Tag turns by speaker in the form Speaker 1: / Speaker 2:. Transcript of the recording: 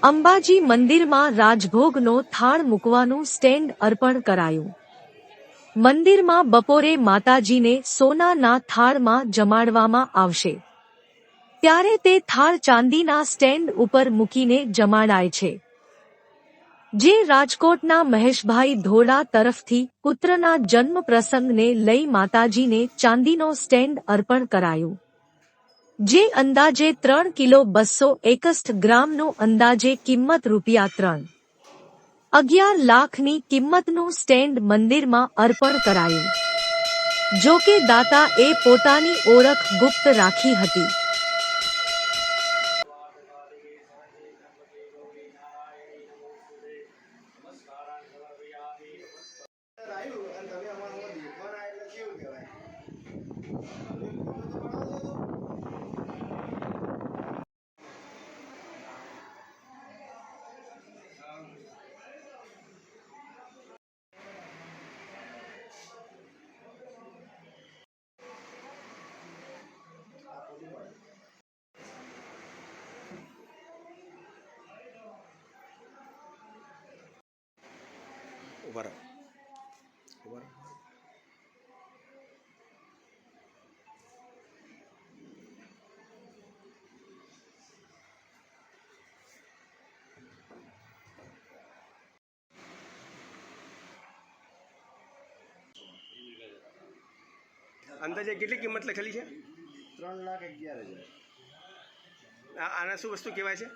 Speaker 1: અંબાજી મંદિરમાં રાજભોગનો થાળ મૂકવાનું સ્ટેન્ડ અર્પણ કરાયું। મંદિરમાં બપોરે માતાજીને સોનાના થાળમાં જમાડવામાં આવશે, ત્યારે તે થાળ ચાંદીના સ્ટેન્ડ ઉપર મૂકીને જમાડાય છે, જે રાજકોટના મહેશભાઈ ધોળા તરફથી પુત્રના જન્મ પ્રસંગને લઈ માતાજીને ચાંદીનો સ્ટેન્ડ અર્પણ કરાયું, જે અંદાજે 3 કિલો 261 ગ્રામનું અંદાજે કિંમત ₹3.11 લાખની કિંમતનું સ્ટેન્ડ મંદિરમાં અર્પણ કરાયું। જો કે દાતા એ પોતાની ઓળખ ગુપ્ત રાખી હતી।
Speaker 2: અંદાજે કેટલી કિંમત લખેલી છે?
Speaker 3: 3,11,000।
Speaker 2: આના શું વસ્તુ કહેવાય છે?